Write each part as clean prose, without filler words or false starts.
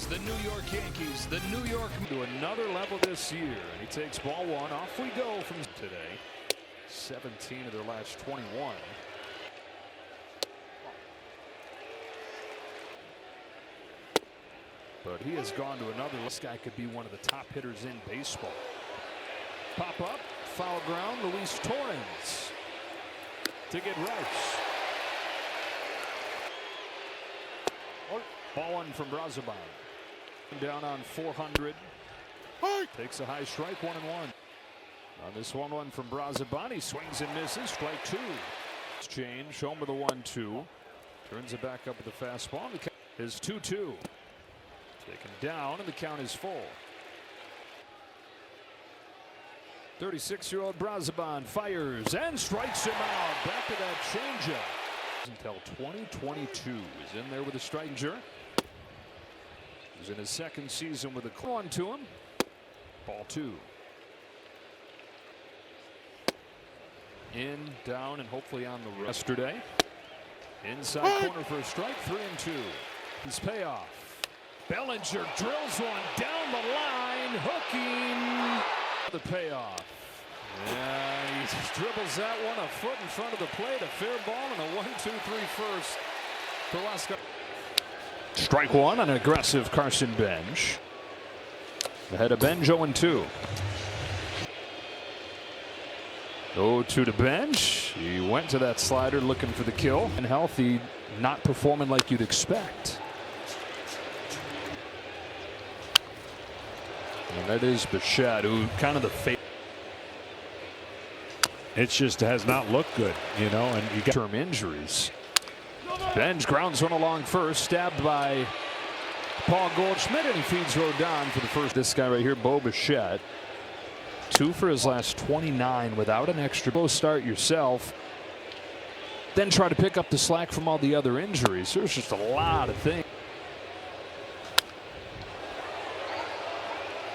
the New York Yankees, the New York to another level this year. And he takes ball one. Off we go from today. 17 of their last 21. But he has gone to another. This guy could be one of the top hitters in baseball. Pop up, foul ground, Luis Torrens to get Rice. Ball one from Brazoban. Down on 400. Takes a high strike, 1-1. On this 1-1 from Brazoban, he swings and misses. Strike two. Change, home with a 1-2. Turns it back up with the fastball. His 2-2. Taken down, and the count is full. 36-year-old Brazoban fires and strikes him out. Back to that changeup. Until 2022. He's in there with a striker. He's in his second season with a one to him. Ball two. In, down, and hopefully on the road. Yesterday. Inside corner for a strike. 3-2. His payoff. Bellinger drills one down the line. Hooking. The payoff. Yeah, he dribbles that one a foot in front of the plate. A fair ball and a 1-2-3 first for Lascar. Strike one on an aggressive Carson Bench. Ahead of Bench 0-2. 0-2 to Bench. He went to that slider looking for the kill. And healthy, not performing like you'd expect. And that is Bichette, who kind of the favorite. It just has not looked good, you know, and you got term injuries. Bench grounds one along first, stabbed by Paul Goldschmidt, and he feeds Rodon for the first. This guy right here, Bo Bichette, 2 for his last 29 without an extra. Go start yourself, then try to pick up the slack from all the other injuries. There's just a lot of things.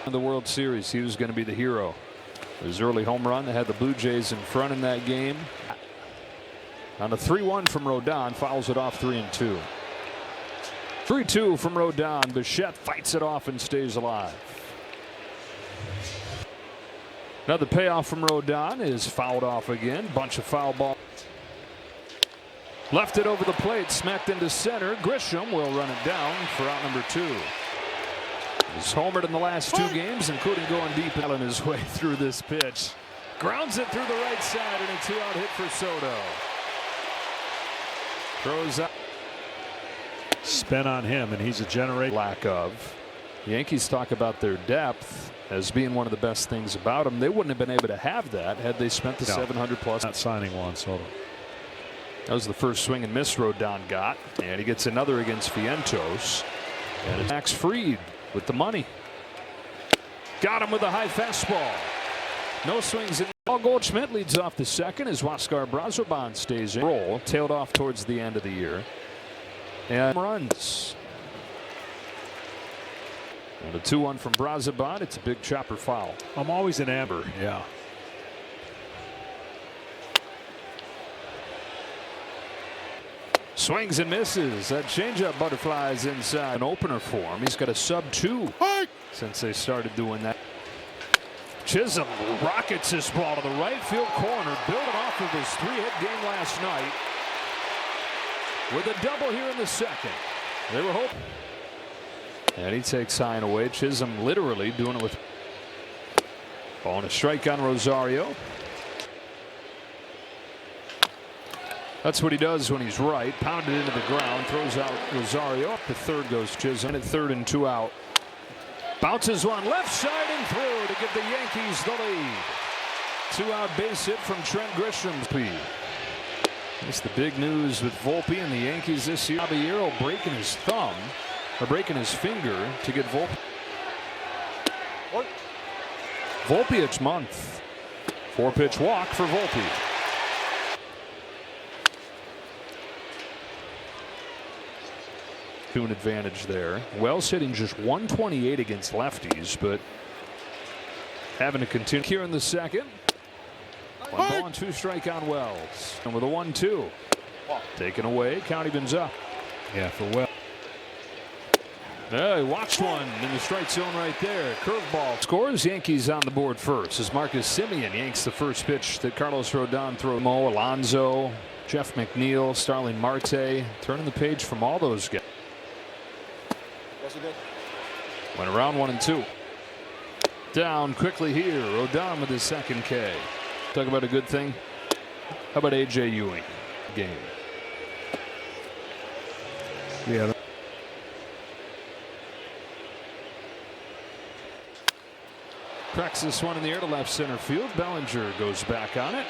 In the World Series, he was going to be the hero. His early home run that had the Blue Jays in front in that game. On a 3-1 from Rodon, fouls it off 3-2. 3-2 from Rodon. Bichette fights it off and stays alive. Another payoff from Rodon is fouled off again. Bunch of foul ball. Left it over the plate, smacked into center. Grisham will run it down for out number 2. He's homered in the last 2 games, including going deep and on his way through this pitch. Grounds it through the right side, and a 2-out hit for Soto. Throws up. Spin on him, and he's a generator. Lack of. The Yankees talk about their depth as being one of the best things about them. They wouldn't have been able to have that had they spent the 700+. Not signing Juan Soto. That was the first swing and miss Rodon got, and he gets another against Vientos. And it's Max Fried with the money. Got him with a high fastball. No swings in. Paul Goldschmidt leads off the second as Huascar Brazoban stays in. Roll tailed off towards the end of the year. And runs. And a 2-1 from Brazoban. It's a big chopper foul. I'm always in amber. Yeah. Swings and misses. That changeup butterflies inside. An opener for him. He's got a sub-2 since they started doing that. Chisholm rockets this ball to the right field corner, building off of his 3-hit game last night with a double here in the second. They were hoping. And he takes sign away. Chisholm literally doing it with ball and a strike on Rosario. That's what he does when he's right. Pounded into the ground, throws out Rosario. Up to third goes Chisholm. At third and 2 out. Bounces one left side and through to give the Yankees the lead. 2-out base hit from Trent Grisham. It's the big news with Volpe and the Yankees this year. Caballero breaking his thumb, or breaking his finger to get Volpe. Volpe each month. 4-pitch walk for Volpe. To an advantage there. Wells hitting just 128 against lefties, but having to continue here in the second. 1 ball and 2 strike on Wells. And with a 1-2. Taken away, count evens up. Yeah, for Wells. Yeah, he watched one in the strike zone right there. Curveball. Scores. Yankees on the board first as Marcus Semien yanks the first pitch that Carlos Rodon threw. Mo Alonso, Jeff McNeil, Starling Marte, turning the page from all those guys. Went around 1-2. Down quickly here. Rodon with his second K. Talk about a good thing. How about A.J. Ewing? Game. Yeah. Cracks this one in the air to left center field. Bellinger goes back on it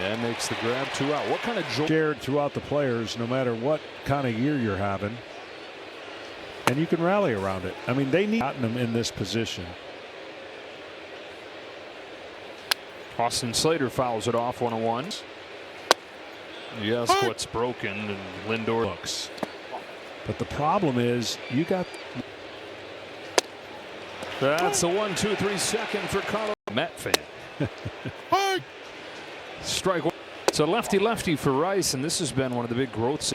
and makes the grab. 2 out. What kind of joy? Shared throughout the players, no matter what kind of year you're having. And you can rally around it. I mean, they need them in this position. Austin Slater fouls it off 1-1. Yes, what's broken, and Lindor looks. But the problem is, you got. That's a 1-2-3 second for Carlos. Met fan. Strike one. It's a lefty-lefty for Rice, and this has been one of the big growths.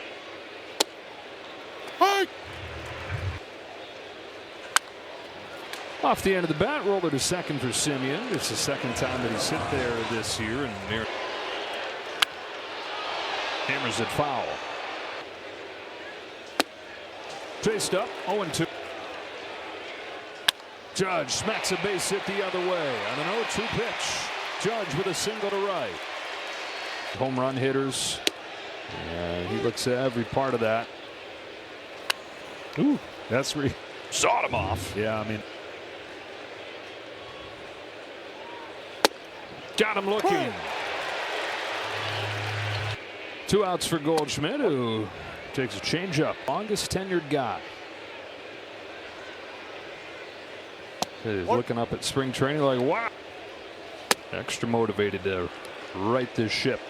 Off the end of the bat, roller to second for Semien. It's the second time that he's hit there this year, and hammers it foul. Chased up, 0-2. Judge smacks a base hit the other way on an 0-2 pitch. Judge with a single to right. Home run hitters. And he looks at every part of that. Ooh, that's sawed him off. Yeah, I mean. Got him looking. 2 outs for Goldschmidt, who takes a changeup. Longest tenured guy. He's looking up at spring training like, wow. Extra motivated to right this ship.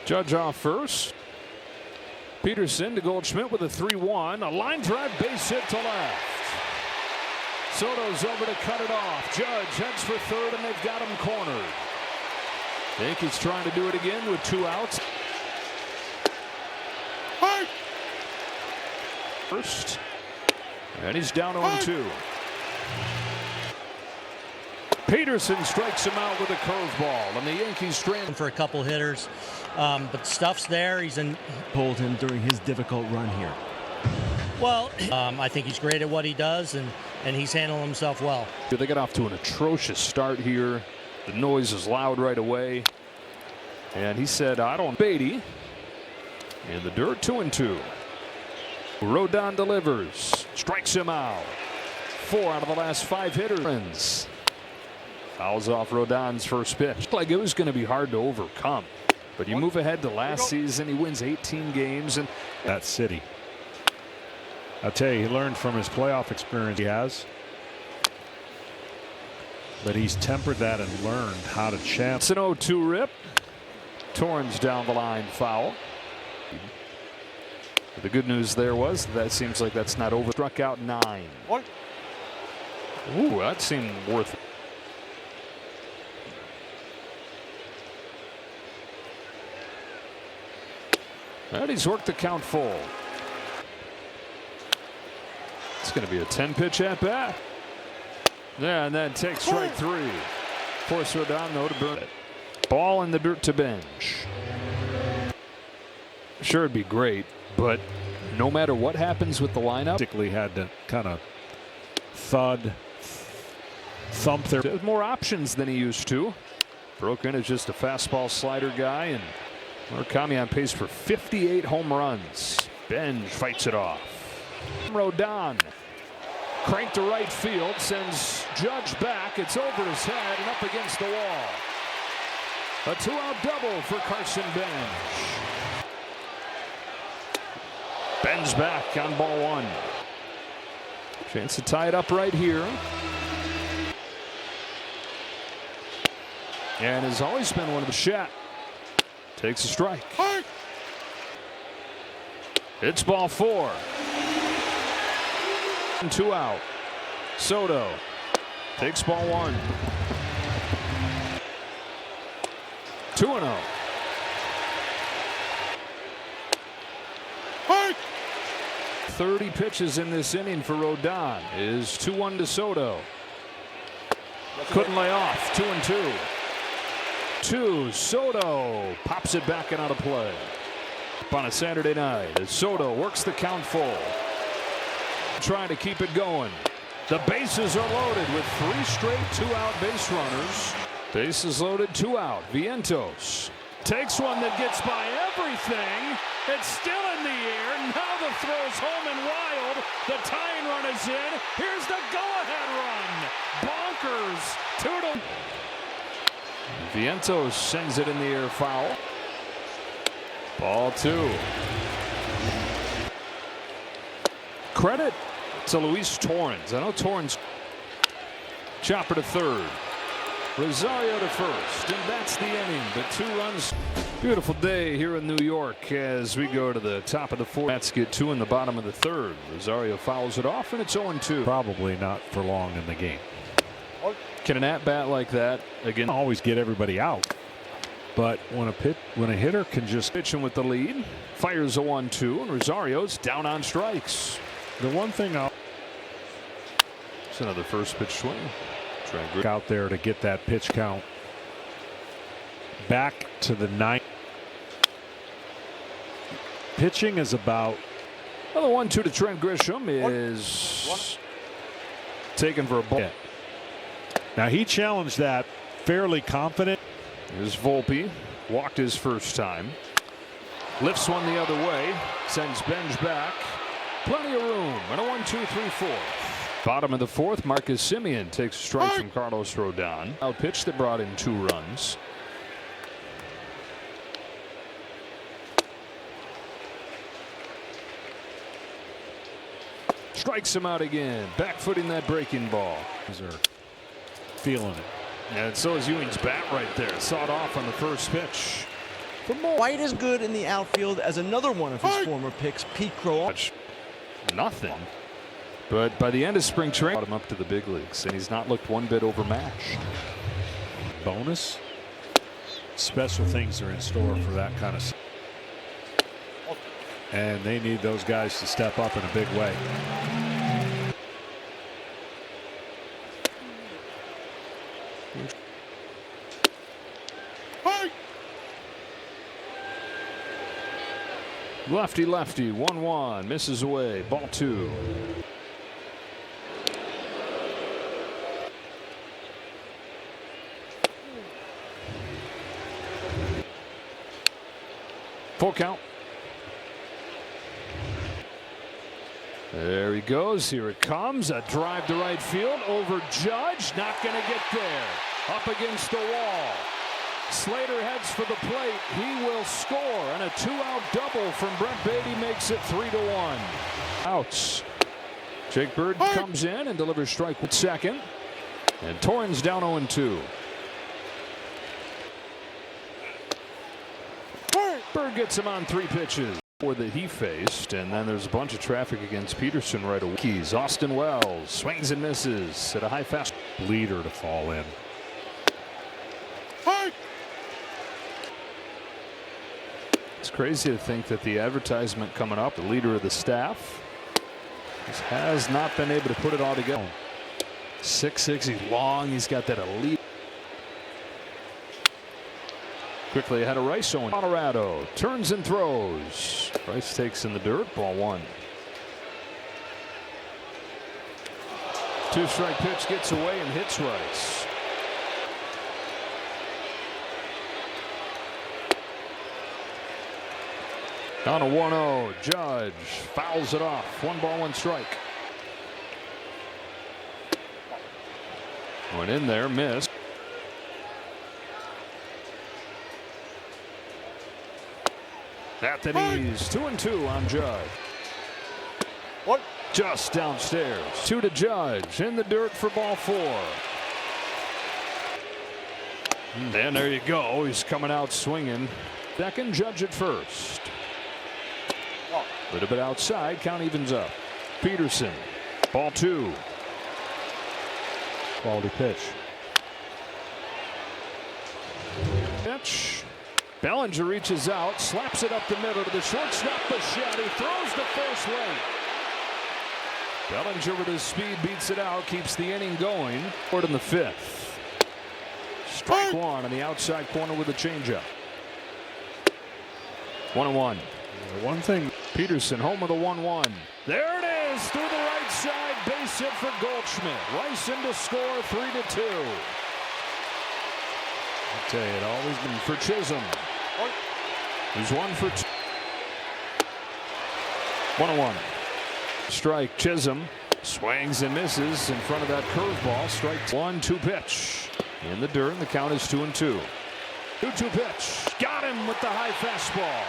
Judge off first. Peterson to Goldschmidt with a 3-1. A line drive base hit to left. Soto's over to cut it off. Judge heads for third, and they've got him cornered. Yankees trying to do it again with 2 outs. First, and he's down 0-2. Peterson strikes him out with a curveball, and the Yankees strand for a couple hitters, but stuff's there. He's in. Pulled him during his difficult run here. Well, I think he's great at what he does, and he's handling himself well. They got off to an atrocious start here. The noise is loud right away, and he said, "I don't." Beatty in the dirt, 2-2. Rodon delivers, strikes him out. 4 out of the last 5 hitters. Fouls off Rodon's first pitch. Looked like it was going to be hard to overcome. But you move ahead to last season, he wins 18 games. And that city. I'll tell you, he learned from his playoff experience he has. But he's tempered that and learned how to champ. It's an 0-2 rip. Torrens down the line, foul. The good news there was that seems like that's not over. Struck out 9. What? Ooh, that seemed worth it. And he's worked the count full. It's going to be a 10-pitch at bat. Yeah, and then takes strike 3. Force Rodon though to burn it. Ball in the dirt to bench. Sure, it'd be great, but no matter what happens with the lineup, basically had to kind of thump there. There's more options than he used to. Broke in as just a fastball slider guy, and Murakami on pace for 58 home runs. Benj fights it off. Rodon cranked to right field, sends Judge back. It's over his head and up against the wall. A 2-out double for Carson Benj. Ben's back on ball 1. Chance to tie it up right here. And has always been one of the shot. Takes a strike. It's ball 4. 2 out. Soto takes ball 1. 2-0. Hey! 30 pitches in this inning for Rodon. Is 2-1 to Soto. Couldn't lay off. 2-2. 2. Soto pops it back and out of play. Up on a Saturday night as Soto works the count full. Trying to keep it going. The bases are loaded with 3 straight 2-out base runners. Bases loaded, 2 out. Vientos takes one that gets by everything. It's still in the air. Now the throw's home and wild. The tying run is in. Here's the go-ahead run. Bonkers. 2-2. Vientos sends it in the air, foul. Ball 2. Credit to Luis Torrens. I know Torrens. Chopper to third. Rosario to first. And that's the inning. But 2 runs. Beautiful day here in New York as we go to the top of the 4th. Mets get 2 in the bottom of the 3rd. Rosario fouls it off and it's 0-2. Probably not for long in the game. Can an at-bat like that again always get everybody out? But when a hitter can just pitching with the lead, fires a 1-2, and Rosario's down on strikes. the one thing I'll It's another first pitch swing. out there to get that pitch count back to the 9th. Pitching is about Another 1-2 to Trent Grisham is taken for a ball. now he challenged that fairly confident. Here's Volpe, walked his first time. Lifts one the other way, sends Benj back. Plenty of room, and a 1-2-3-4. Bottom of the 4th, Marcus Semien takes a strike from Carlos Rodon. Out pitch that brought in 2 runs. Strikes him out again, back-footing that breaking ball. Are feeling it. And so is Ewing's bat right there. Sawed off on the first pitch. Quite as good in the outfield as another one of his former picks, Pete Crow. Nothing. But by the end of spring training, brought him up to the big leagues, and he's not looked one bit overmatched. Bonus. Special things are in store for that kind of. And they need those guys to step up in a big way. Lefty, 1-1, misses away, ball 2. Full count. There he goes. Here it comes. A drive to right field over Judge. Not going to get there. Up against the wall. Slater heads for the plate. He will score. And a 2-out double from Brett Beatty makes it 3-1. Outs. Jake Bird comes in and delivers strike with second. And Torrens down 0-2. Bird gets him on 3 pitches that he faced, and then there's a bunch of traffic against Peterson right away. Yankees, Austin Wells swings and misses at a high fast Leader to fall in. It's crazy to think that the advertisement coming up, the leader of the staff, has not been able to put it all together. 6'6", he's long, he's got that elite. Quickly ahead of Rice. Colorado turns and throws. Rice takes in the dirt. Ball 1. 2-strike pitch gets away and hits Rice. On a 1-0. Judge fouls it off. 1 ball, 1 strike. Went in there, missed. At the knees, 2-2 on Judge. Just downstairs. 2 to Judge in the dirt for ball 4. And there you go. He's coming out swinging. Second, Judge at first. A little bit outside. Count evens up. Peterson. Ball 2. Quality pitch. Pitch. Bellinger reaches out, slaps it up the middle to the shortstop, Bichette. He throws to first late. Bellinger with his speed beats it out, keeps the inning going. Forward in the fifth. Strike one on the outside corner with a changeup. 1-1. One thing. Peterson home with a 1-1. There it is through the right side, base hit for Goldschmidt. Rice in to score 3-2. I tell you, it always been For Chisholm. He's 1 for 2. 1-1. Strike. Chisholm swings and misses in front of that curveball. Strike 1-2 pitch in the dirt. The count is 2-2. 2-2 pitch. Got him with the high fastball.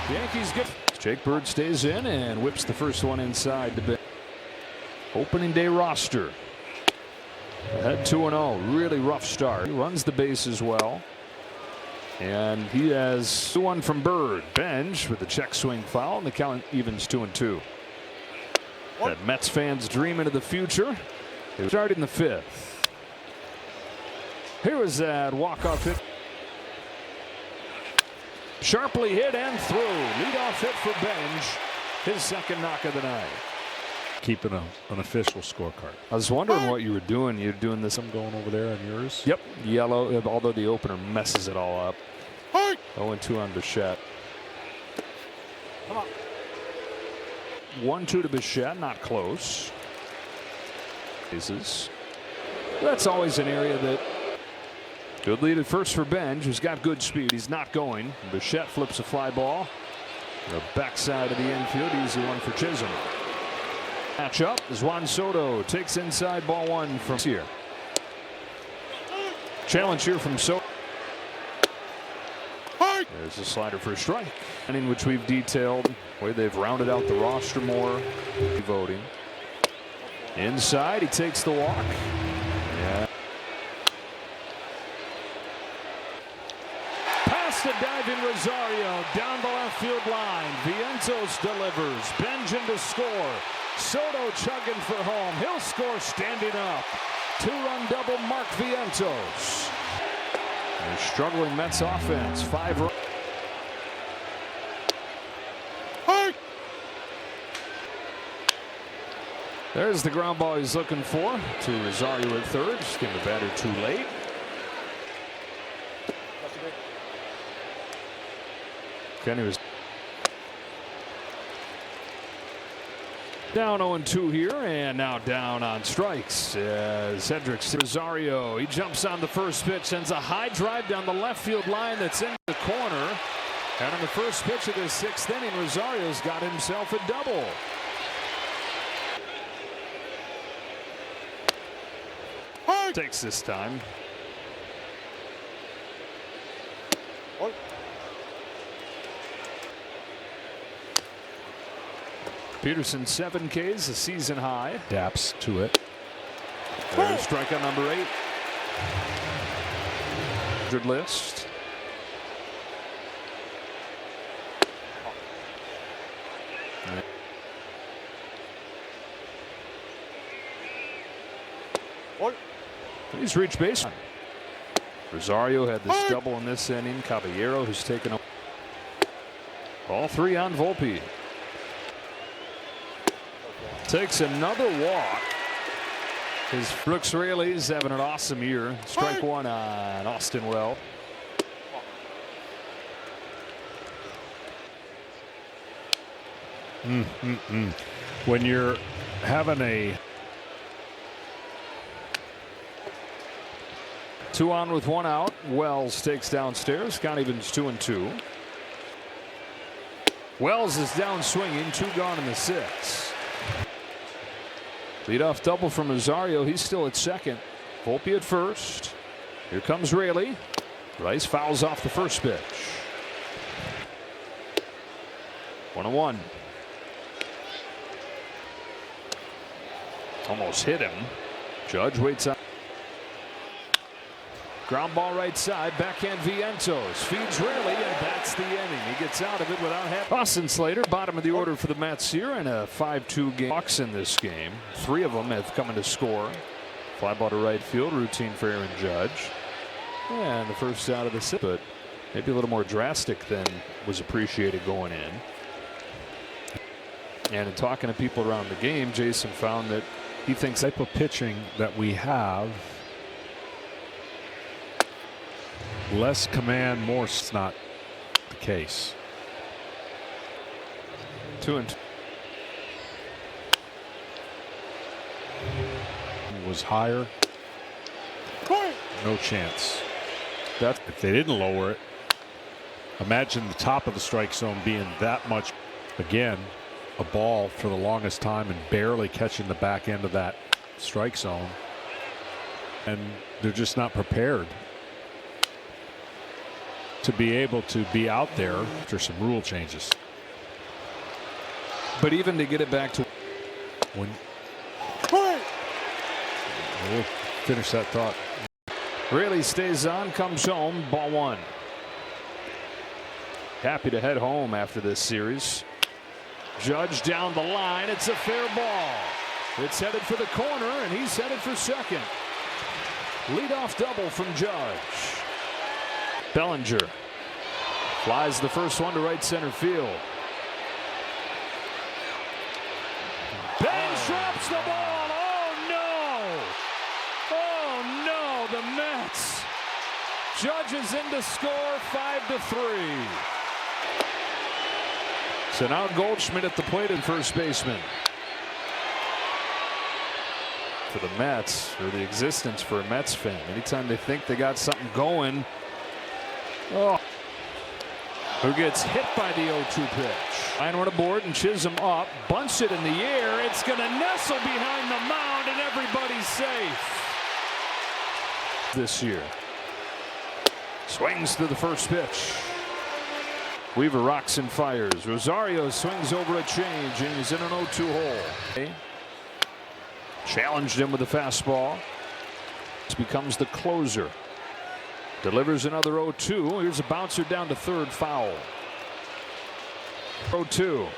The Yankees get. Jake Bird stays in and whips the first one inside the bench. Opening day roster. Ahead 2-0. Really rough start. He runs the bases well. And he has 2-1 from Bird. Bench with the check swing foul, and the count evens 2-2. That Mets fans dream into the future. They start in the fifth. Here is that walk-off hit. Sharply hit and through. Leadoff hit for Bench. His second knock of the night. keeping an official scorecard. I was wondering what you were doing. You're doing this. I'm going over there on yours. Yep, yellow, although the opener messes it all up. 0-2 on Bichette. 1-2 to Bichette, not close. Bases. That's always an area that good lead at first for Benj, who's got good speed. He's not going. Bichette flips a fly ball. The backside of the infield, easy one for Chisholm. Match up as Juan Soto takes inside ball one from here. Challenge here from Soto. There's a slider for a strike. And in which we've detailed the way they've rounded out the roster more. Voting. Inside, he takes the walk. Yeah. Past the diving Rosario down the left field line. Vientos delivers. Benjamin to score. Soto chugging for home. He'll score standing up. Two-run double, Mark Vientos. A struggling Mets offense. 5 runs. There's the ground ball he's looking for to Rosario at third. Just give him a batter too late. Kenny was down 0-2 here, and now down on strikes. Cedric Rosario, he jumps on the first pitch, sends a high drive down the left field line that's in the corner. And on the first pitch of the sixth inning, Rosario's got himself a double. Takes this time. Peterson 7 Ks, a season high. Daps to it. There's strikeout number 8. 100 list. He's reached base. Rosario had this double in this inning. Caballero, who's taken all 3 on Volpe. Takes another walk. His Brooks Raley's having an awesome year. Strike 1 on Austin Well. When you're having a 2 on with 1 out. Wells takes downstairs. Count evens 2-2. Wells is down swinging. 2 gone in the 6th. Leadoff double from Rosario. He's still at second. Volpe at first. Here comes Raley. Rice fouls off the first pitch. 1-1. Almost hit him. Judge waits out. Ground ball right side. Backhand Vientos. Feeds Raley, and that's the inning. He gets out of it without having. Austin Slater, bottom of the order for the Mets here, and a 5-2 game. Bucks in this game. 3 of them have come in to score. Fly ball to right field. Routine for Aaron Judge. And the first out of the 6th. But Maybe a little more drastic than was appreciated going in. And in talking to people around the game, Jason found that he thinks The type of pitching that we have, less command, more. It's not the case. 2-2. Was higher. No chance. That's If they didn't lower it, imagine the top of the strike zone being that much. Again, a ball for the longest time and barely catching the back end of that strike zone. And they're just not prepared to be able to be out there after some rule changes. but even to get it back to When we'll finish that thought. really stays on, comes home, ball one. Happy to head home after this series. Judge down the line. It's a fair ball. It's headed for the corner, and he's headed for second. Leadoff double from Judge. Bellinger flies the first one to right center field. Ben drops the ball. Oh no! Oh no! The Mets. Judge is in to score 5-3. So now Goldschmidt at the plate and first baseman. For the Mets, or the existence for a Mets fan, anytime they think they got something going, oh, who gets hit by the 0-2 pitch. Line run aboard and Chisholm up, bunts it in the air. It's going to nestle behind the mound and everybody's safe this year. Swings to the first pitch. Weaver rocks and fires. Rosario swings over a change and he's in an 0-2 hole. Okay. Challenged him with a fastball. This becomes the closer. Delivers another 0-2. Here's a bouncer down to third, foul. 0-2.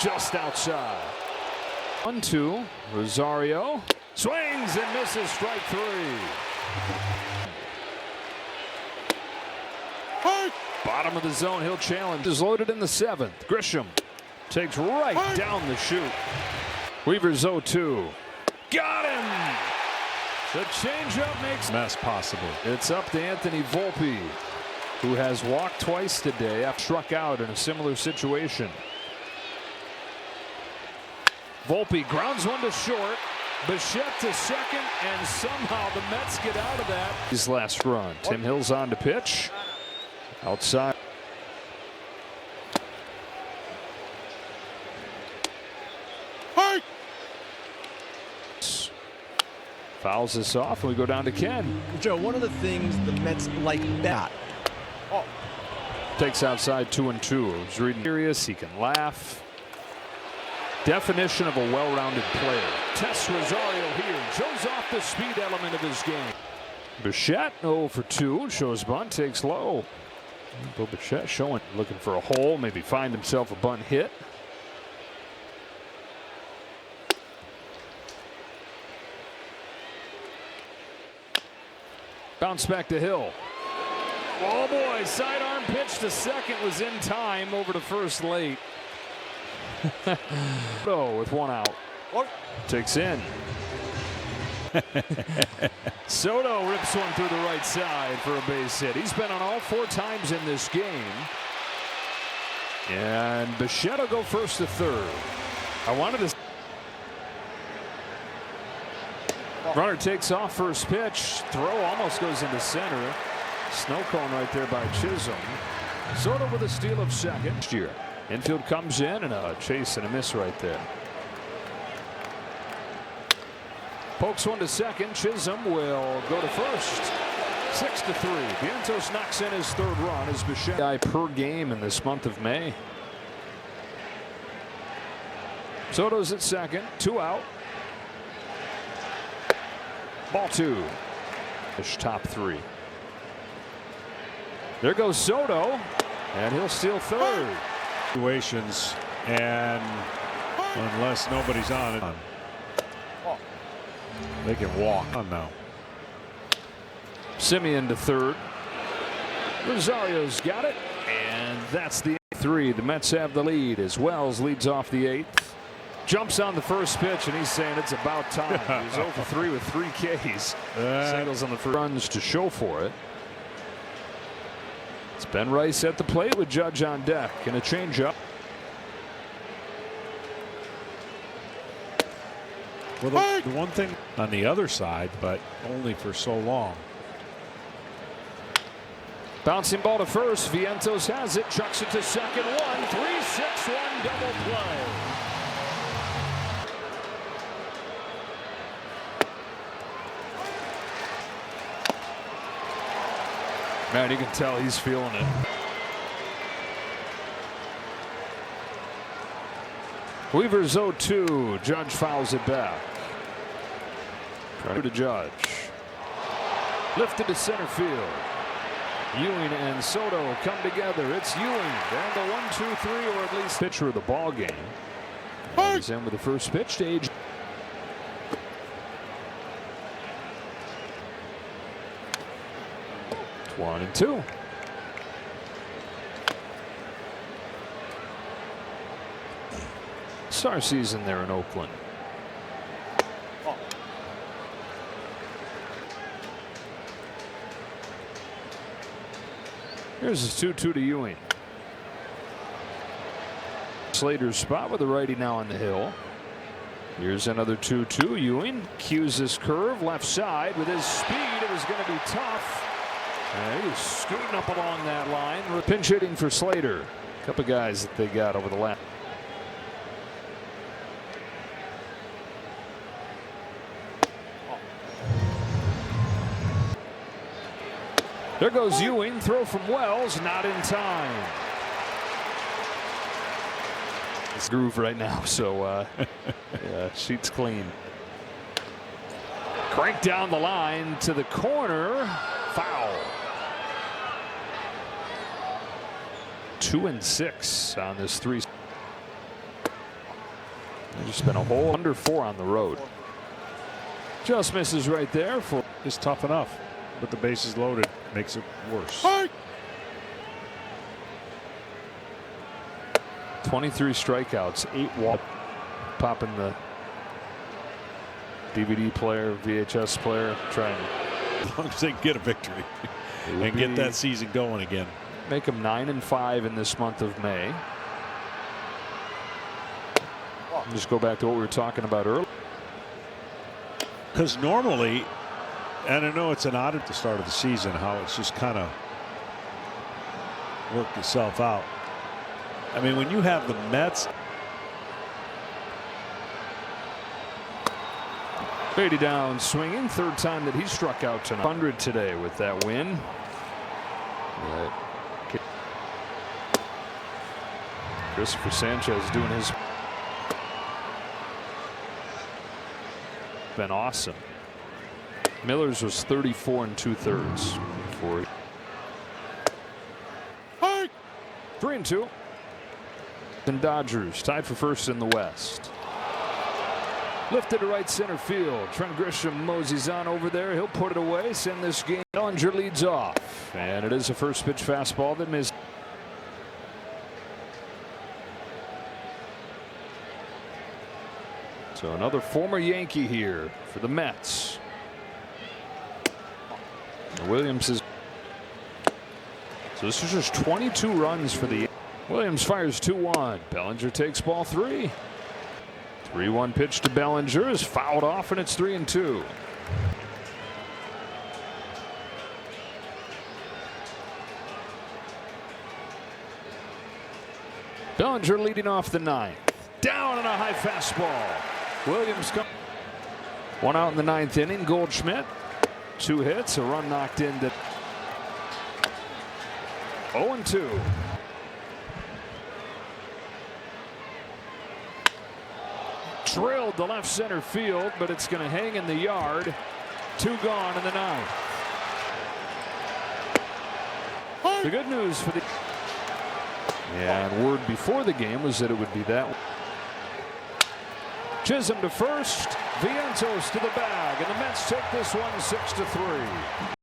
Just outside. 1-2. Rosario swings and misses, strike three. Bottom of the zone, he'll challenge. Is loaded in the seventh. Grisham takes right down the chute. Weaver's 0-2. Got him! The changeup makes Mess possible. it's up to Anthony Volpe, who has walked twice today after struck out in a similar situation. Volpe grounds one to short. Bichette to second, and somehow the Mets get out of that. His last run. Tim Hill's on to pitch. Outside. Fouls this off, and we go down to Ken. Joe, one of the things the Mets like that. Takes outside 2-2. He's reading serious. He can laugh. Definition of a well-rounded player. Tests Rosario here. Shows off the speed element of his game. Bichette 0 for 2. Shows bunt. Takes low. Bill Bichette showing, looking for a hole. Maybe find himself a bunt hit. Bounce back to Hill. Oh boy, sidearm pitch to second was in time, over to first late. Oh, with one out. Takes in. Soto rips one through the right side for a base hit. He's been on all 4 times in this game. And Bichette will go first to third. I wanted to. Runner takes off, first pitch. Throw almost goes into center. Snow cone right there by Chisholm. Soto with a steal of second. Next year. Infield comes in and a chase and a miss right there. Pokes one to second. Chisholm will go to first. 6-3. Vientos knocks in his third run as Bichette per game in this month of May. Soto's at second. 2 out. Ball 2. Top 3. There goes Soto, and he'll steal third. Situations, and unless nobody's on it, they can walk on now. Simeon to third. Rosario's got it, and that's the 3. The Mets have the lead as Wells leads off the 8th. Jumps on the first pitch, and he's saying it's about time. He's 0 for 3 with 3 Ks. Singles on the first runs to show for it. It's Ben Rice at the plate with Judge on deck, and a changeup. Well, the one thing on the other side, but only for so long. Bouncing ball to first. Vientos has it. Chucks it to second. 1, 3-6-1 double play. Man, you can tell he's feeling it. Weaver's 0-2. Judge fouls it back. Trying to Judge. Lifted to center field. Ewing and Soto come together. It's Ewing down to 1-2-3, or at least pitcher of the ball game. He's in with the first pitch stage. It's 1-2. Star season there in Oakland. Here's his 2-2 to Ewing. Slater's spot with the righty now on the hill. Here's another 2-2. Ewing cues his curve left side with his speed. It was going to be tough. He was scooting up along that line. We're pinch hitting for Slater. A couple guys that they got over the last. There goes Ewing. Throw from Wells. Not in time. It's groove right now, so yeah, sheet's clean. Crank down the line to the corner. Foul. 2 and 6 on this 3. They just spent a whole under 4 on the road. Just misses right there. For It's tough enough, but the bases loaded makes it worse. 23 strikeouts, 8 walks. Popping the DVD player, VHS player, trying As long as they can get a victory and get that season going again. Make them 9-5 in this month of May. Just go back to what we were talking about earlier. Because normally, and I know it's an odd at the start of the season how it's just kind of worked itself out. I mean, when you have the Mets. Beatty down swinging. 3rd time that he struck out tonight. 100 today with that win. Right. Christopher Sanchez doing his. Been awesome. Miller's was 34 2/3 for 3-2. And Dodgers tied for first in the West. Lifted to right center field. Trent Grisham moseys on over there. He'll put it away. Send this game. Bellinger leads off, and it is a first pitch fastball that missed. So another former Yankee here for the Mets. Williams is. So this is just 22 runs for the. Williams fires 2-1. Bellinger takes ball 3. 3-1 pitch to Bellinger is fouled off, and it's 3-2. Bellinger leading off the 9th. Down on a high fastball. Williams comes. 1 out in the 9th inning. Goldschmidt. 2 hits, a run knocked into. 0-2. Drilled to left center field, but it's going to hang in the yard. 2 gone in the 9th. The good news for the. And word before the game was that it would be that one. Chisholm to first. Vientos to the bag, and the Mets take this one 6-3.